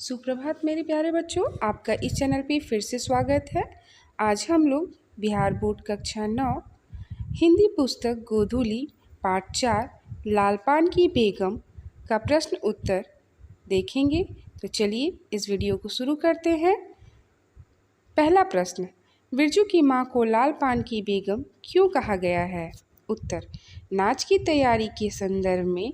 सुप्रभात मेरे प्यारे बच्चों, आपका इस चैनल पे फिर से स्वागत है। आज हम लोग बिहार बोर्ड कक्षा 9 हिंदी पुस्तक गोधूली पाठ 4 लालपान की बेगम का प्रश्न उत्तर देखेंगे। तो चलिए इस वीडियो को शुरू करते हैं। पहला प्रश्न, बिरजू की माँ को लालपान की बेगम क्यों कहा गया है? उत्तर, नाच की तैयारी के संदर्भ में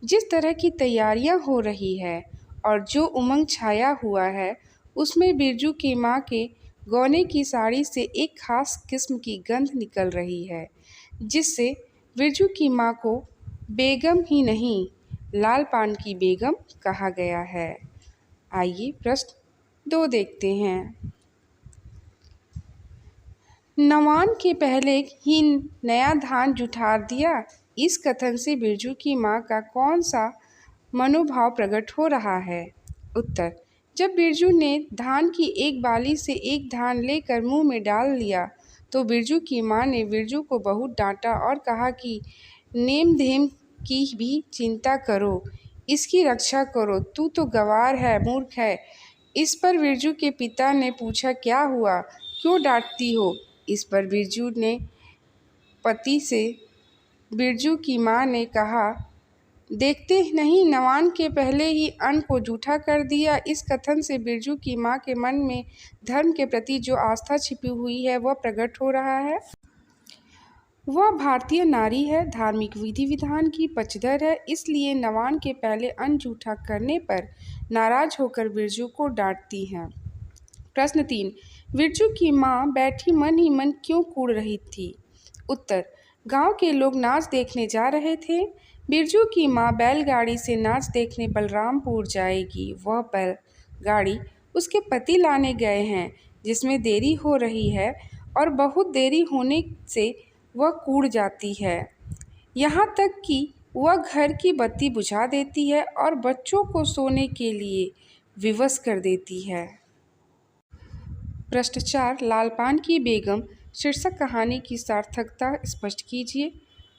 जिस तरह की तैयारियां हो रही है और जो उमंग छाया हुआ है, उसमें बिरजू की माँ के गौने की साड़ी से एक खास किस्म की गंध निकल रही है, जिससे बिरजू की माँ को बेगम ही नहीं, लालपान की बेगम कहा गया है। आइए प्रश्न 2 देखते हैं। नवान के पहले ही नया धान जुठार दिया, इस कथन से बिरजू की माँ का कौन सा मनोभाव प्रकट हो रहा है? उत्तर, जब बिरजू ने धान की एक बाली से एक धान लेकर मुंह में डाल लिया तो बिरजू की माँ ने बिरजू को बहुत डांटा और कहा कि नेम धेम की भी चिंता करो, इसकी रक्षा करो, तू तो गंवार है, मूर्ख है। इस पर बिरजू के पिता ने पूछा, क्या हुआ, क्यों डांटती हो? इस पर बिरजू ने पति से बिरजू की माँ ने कहा, देखते नहीं नवान के पहले ही अन्न को जूठा कर दिया। इस कथन से बिरजू की माँ के मन में धर्म के प्रति जो आस्था छिपी हुई है वह प्रकट हो रहा है। वह भारतीय नारी है, धार्मिक विधि विधान की पचदर है, इसलिए नवान के पहले अन्न जूठा करने पर नाराज होकर बिरजू को डांटती हैं। प्रश्न 3, बिरजू की माँ बैठी मन ही मन क्यों कूड़ रही थी? उत्तर, गांव के लोग नाच देखने जा रहे थे। बिरजू की माँ बैलगाड़ी से नाच देखने बलरामपुर जाएगी। वह बैलगाड़ी उसके पति लाने गए हैं, जिसमें देरी हो रही है और बहुत देरी होने से वह कूड़ जाती है। यहाँ तक कि वह घर की बत्ती बुझा देती है और बच्चों को सोने के लिए विवश कर देती है। प्रश्न 4, लालपान की बेगम शीर्षक कहानी की सार्थकता स्पष्ट कीजिए।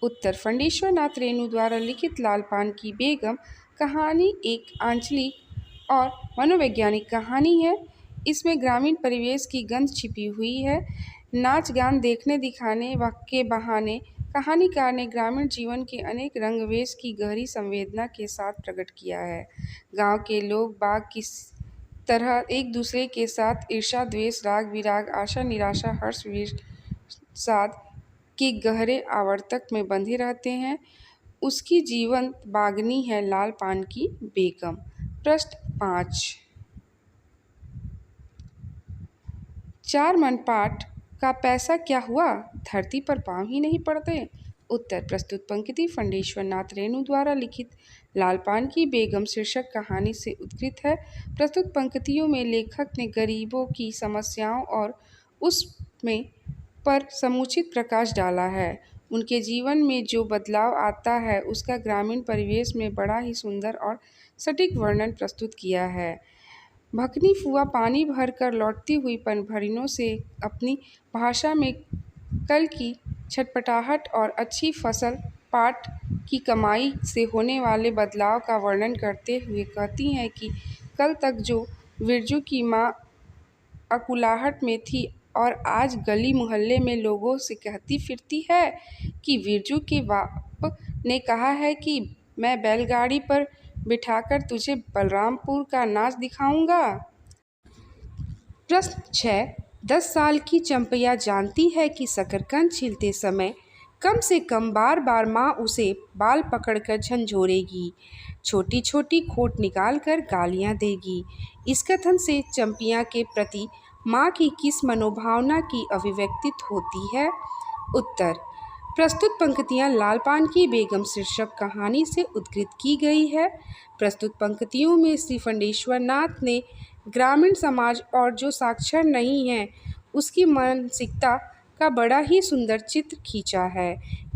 उत्तर, फंडेश्वर नाथ रेणु द्वारा लिखित लालपान की बेगम कहानी एक आंचलिक और मनोवैज्ञानिक कहानी है। इसमें ग्रामीण परिवेश की गंध छिपी हुई है। नाच गान देखने दिखाने के बहाने कहानीकार ने ग्रामीण जीवन के अनेक रंगवेश की गहरी संवेदना के साथ प्रकट किया है। गांव के लोग बाग किस तरह एक दूसरे के साथ ईर्ष्या द्वेष राग विराग आशा निराशा हर्ष विषाद के गहरे आवर्तक में बंधे रहते हैं, उसकी जीवंत बागनी है लालपान की बेगम। प्रश्न 5, 4 मनपाट का पैसा क्या हुआ, धरती पर पांव ही नहीं पड़ते? उत्तर, प्रस्तुत पंक्ति फंडेश्वर नाथ रेणु द्वारा लिखित लालपान की बेगम शीर्षक कहानी से उद्धृत है। प्रस्तुत पंक्तियों में लेखक ने गरीबों की समस्याओं और उसमें पर समुचित प्रकाश डाला है। उनके जीवन में जो बदलाव आता है उसका ग्रामीण परिवेश में बड़ा ही सुंदर और सटीक वर्णन प्रस्तुत किया है। भकनी फुआ पानी भरकर लौटती हुई पनभरिनों से अपनी भाषा में कल की छटपटाहट और अच्छी फसल पाट की कमाई से होने वाले बदलाव का वर्णन करते हुए कहती हैं कि कल तक जो बिरजू की माँ अकुलाहट में थी और आज गली मोहल्ले में लोगों से कहती फिरती है कि बिरजू के बाप ने कहा है कि मैं बैलगाड़ी पर बिठाकर तुझे बलरामपुर का नाच दिखाऊंगा। प्रश्न 6, 10 साल की चंपैया जानती है कि शकरकंद छीलते समय कम से कम बार बार माँ उसे बाल पकड़कर झंझोरेगी, छोटी छोटी खोट निकाल कर गालियाँ देगी। इस कथन से चंपैया के प्रति माँ की किस मनोभावना की अभिव्यक्ति होती है? उत्तर, प्रस्तुत पंक्तियाँ लालपान की बेगम शीर्षक कहानी से उद्धृत की गई है। प्रस्तुत पंक्तियों में श्री फंडेश्वर नाथ ने ग्रामीण समाज और जो साक्षर नहीं है उसकी मानसिकता का बड़ा ही सुंदर चित्र खींचा है।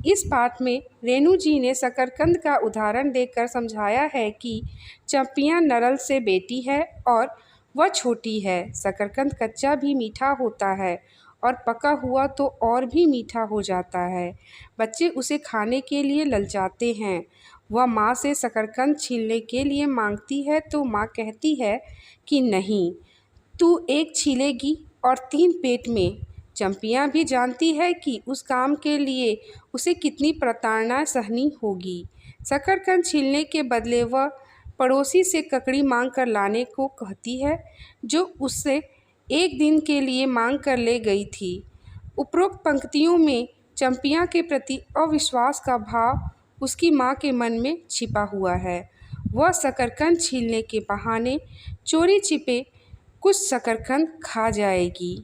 इस पाठ में रेणु जी ने शकरकंद का उदाहरण देकर समझाया है कि चंपैया नरल से बेटी है और वह छोटी है। शकरकंद कच्चा भी मीठा होता है और पका हुआ तो और भी मीठा हो जाता है। बच्चे उसे खाने के लिए ललचाते हैं वह माँ से शकरकंद छीलने के लिए मांगती है तो माँ कहती है कि नहीं, तू एक छीलेगी और 3 पेट में। चंपियाँ भी जानती है कि उस काम के लिए उसे कितनी प्रताड़ना सहनी होगी। शकरकंद छीलने के बदले वह पड़ोसी से ककड़ी मांग कर लाने को कहती है, जो उससे एक दिन के लिए मांग कर ले गई थी। उपरोक्त पंक्तियों में चंपियाँ के प्रति अविश्वास का भाव उसकी माँ के मन में छिपा हुआ है। वह शकरकंद छीलने के बहाने चोरी छिपे कुछ शकरकंद खा जाएगी।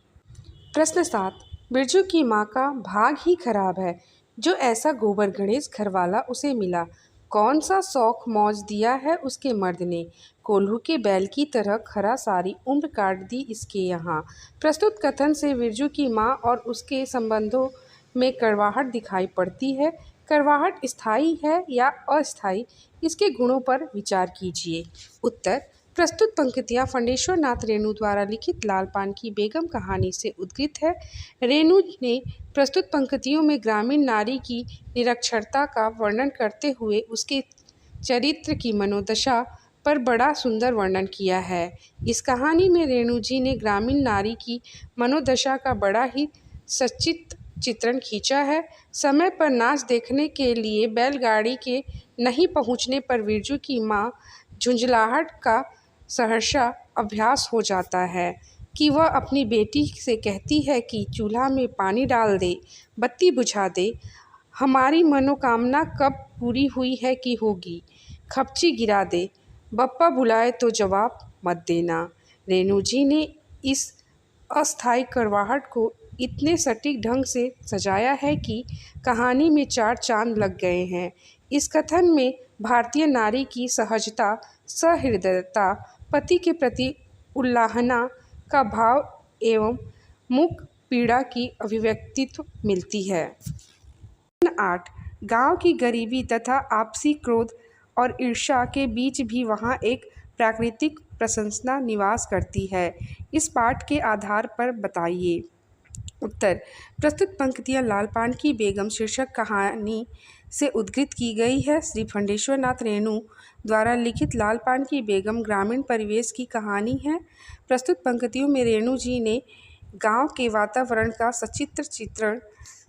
प्रश्न 7। बिरजू की माँ का भाग ही खराब है, जो ऐसा गोबर गणेश घरवाला उसे मिला। कौन सा शौक मौज दिया है उसके मर्द ने, कोल्हू के बैल की तरह खरा सारी उम्र काट दी इसके यहाँ। प्रस्तुत कथन से बिरजू की माँ और उसके संबंधों में कड़वाहट दिखाई पड़ती है। कड़वाहट स्थायी है या अस्थायी, इसके गुणों पर विचार कीजिए। उत्तर। प्रस्तुत पंक्तियाँ फंडेश्वर नाथ रेणु द्वारा लिखित लाल पान की बेगम कहानी से उद्धृत है। रेणु ने प्रस्तुत पंक्तियों में ग्रामीण नारी की निरक्षरता का वर्णन करते हुए उसके चरित्र की मनोदशा पर बड़ा सुंदर वर्णन किया है। इस कहानी में रेणु जी ने ग्रामीण नारी की मनोदशा का बड़ा ही सचित्र चित्रण खींचा है। समय पर नाच देखने के लिए बैलगाड़ी के नहीं पहुंचने पर बिरजू की माँ झुंझलाहट का सहर्षा अभ्यास हो जाता है कि वह अपनी बेटी से कहती है कि चूल्हा में पानी डाल दे, बत्ती बुझा दे, हमारी मनोकामना कब पूरी हुई है कि होगी, खपची गिरा दे, बप्पा बुलाए तो जवाब मत देना। रेणु जी ने इस अस्थायी कड़वाहट को इतने सटीक ढंग से सजाया है कि कहानी में 4 चांद लग गए हैं। इस कथन में भारतीय नारी की सहजता, सहृदयता, पति के प्रति उल्लाहना का भाव एवं मूक पीड़ा की अभिव्यक्ति मिलती है। 8। गांव की गरीबी तथा आपसी क्रोध और ईर्ष्या के बीच भी वहां एक प्राकृतिक प्रसन्नता निवास करती है। इस पाठ के आधार पर बताइए। उत्तर। प्रस्तुत पंक्तियाँ लाल पान की बेगम शीर्षक कहानी से उद्धृत की गई है। श्री फंडेश्वर नाथ रेणु द्वारा लिखित लाल पान की बेगम ग्रामीण परिवेश की कहानी है। प्रस्तुत पंक्तियों में रेणु जी ने गांव के वातावरण का सचित्र चित्रण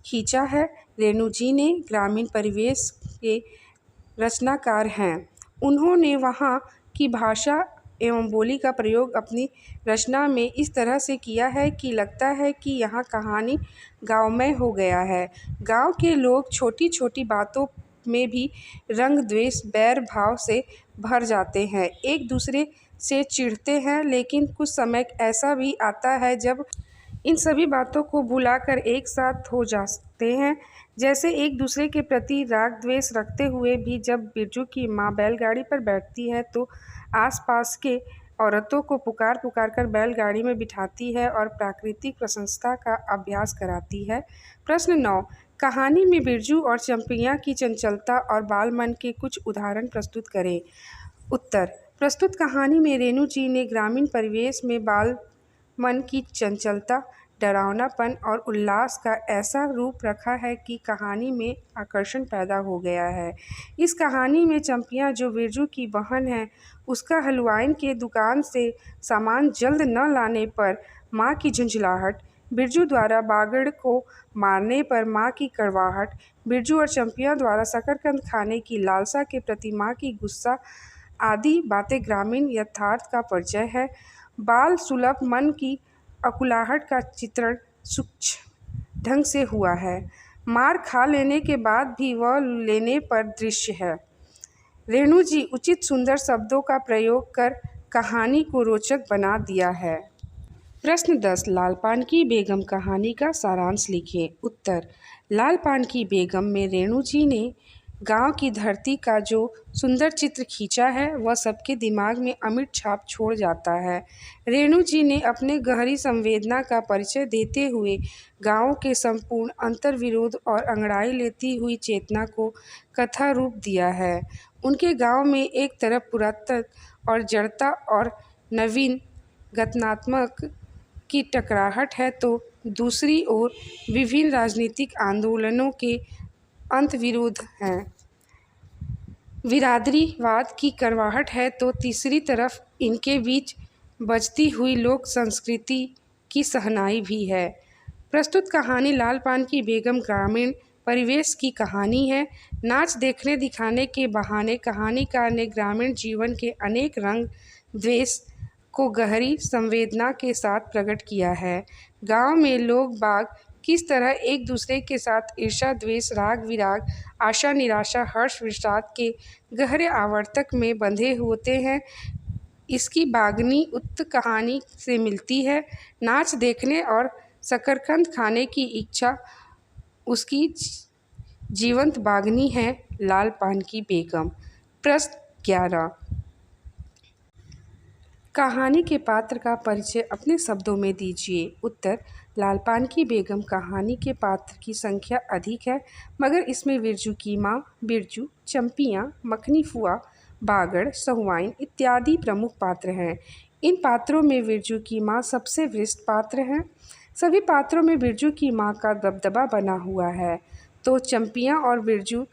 खींचा है। रेणु जी ने ग्रामीण परिवेश के रचनाकार हैं। उन्होंने वहाँ की भाषा एवं बोली का प्रयोग अपनी रचना में इस तरह से किया है कि लगता है कि यहाँ कहानी गाँवमय हो गया है। गांव के लोग छोटी छोटी बातों में भी रंग द्वेष बैर भाव से भर जाते हैं, एक दूसरे से चिढ़ते हैं, लेकिन कुछ समय ऐसा भी आता है जब इन सभी बातों को भुलाकर एक साथ हो जाते हैं। जैसे एक दूसरे के प्रति राग द्वेष रखते हुए भी जब बिरजू की माँ बैलगाड़ी पर बैठती है तो आसपास के औरतों को पुकार पुकार कर बैलगाड़ी में बिठाती है और प्राकृतिक प्रशंसा का अभ्यास कराती है। प्रश्न 9। कहानी में बिरजू और चंपियाँ की चंचलता और बाल मन के कुछ उदाहरण प्रस्तुत करें। उत्तर। प्रस्तुत कहानी में रेणु जी ने ग्रामीण परिवेश में बाल मन की चंचलता, डरावनापन और उल्लास का ऐसा रूप रखा है कि कहानी में आकर्षण पैदा हो गया है। इस कहानी में चंपियाँ, जो बिरजू की बहन है, उसका हलवाइन के दुकान से सामान जल्द न लाने पर माँ की झुंझलाहट, बिरजू द्वारा बागड़ को मारने पर माँ की कड़वाहट, बिरजू और चंपियाँ द्वारा शकरकंद खाने की लालसा के प्रति माँ की गुस्सा आदि बातें ग्रामीण यथार्थ का परिचय है। बाल सुलभ मन की अकुलाहट का चित्रण सूक्ष्म ढंग से हुआ है। मार खा लेने के बाद भी वह लेने पर दृश्य है। रेणु जी उचित सुंदर शब्दों का प्रयोग कर कहानी को रोचक बना दिया है। प्रश्न 10। लाल पान की बेगम कहानी का सारांश लिखें। उत्तर। लाल पान की बेगम में रेणु जी ने गांव की धरती का जो सुंदर चित्र खींचा है वह सबके दिमाग में अमिट छाप छोड़ जाता है। रेणु जी ने अपने गहरी संवेदना का परिचय देते हुए गांव के संपूर्ण अंतर्विरोध और अंगड़ाई लेती हुई चेतना को कथा रूप दिया है। उनके गांव में एक तरफ पुरातन और जड़ता और नवीन गठनात्मक की टकराहट है तो दूसरी ओर विभिन्न राजनीतिक आंदोलनों के अंतर्विरोध हैं। बिरादरीवाद की करवाहट है तो तीसरी तरफ इनके बीच बजती हुई लोक संस्कृति की सहनाई भी है। प्रस्तुत कहानी लाल पान की बेगम ग्रामीण परिवेश की कहानी है। नाच देखने दिखाने के बहाने कहानीकार ने ग्रामीण जीवन के अनेक रंग द्वेष को गहरी संवेदना के साथ प्रकट किया है। गांव में लोग बाग किस तरह एक दूसरे के साथ ईर्ष्या द्वेष राग विराग आशा निराशा हर्ष विषाद के गहरे आवर्तक में बंधे होते हैं, इसकी बागनी उक्त कहानी से मिलती है। नाच देखने और शकरकंद खाने की इच्छा उसकी जीवंत बागनी है। लाल पान की बेगम। प्रश्न 11। कहानी के पात्र का परिचय अपने शब्दों में दीजिए। उत्तर। लाल पान की बेगम कहानी के पात्र की संख्या अधिक है, मगर इसमें बिरजू की माँ, बिरजू, चंपियाँ, मखनी फुआ, बागड़, सहुआइन इत्यादि प्रमुख पात्र हैं। इन पात्रों में बिरजू की माँ सबसे वरिष्ठ पात्र हैं। सभी पात्रों में बिरजू की माँ का दबदबा बना हुआ है, तो चंपियाँ और बिरजू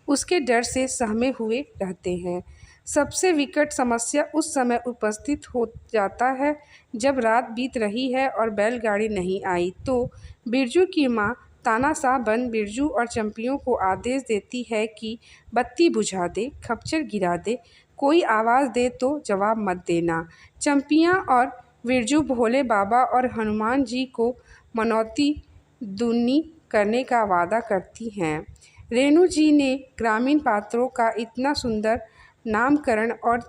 उसके डर से सहमे हुए रहते हैं। सबसे विकट समस्या उस समय उपस्थित हो जाता है जब रात बीत रही है और बैलगाड़ी नहीं आई, तो बिरजू की माँ तानाशाह बन बिरजू और चंपियों को आदेश देती है कि बत्ती बुझा दे, खच्चर गिरा दे, कोई आवाज़ दे तो जवाब मत देना। चंपियाँ और बिरजू भोले बाबा और हनुमान जी को मनौती दुनी करने का वादा करती हैं। रेणु जी ने ग्रामीण पात्रों का इतना सुंदर नामकरण और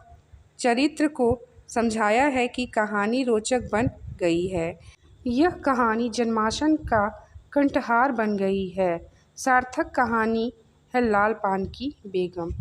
चरित्र को समझाया है कि कहानी रोचक बन गई है। यह कहानी जनमानस का कंठहार बन गई है। सार्थक कहानी है लाल पान की बेगम।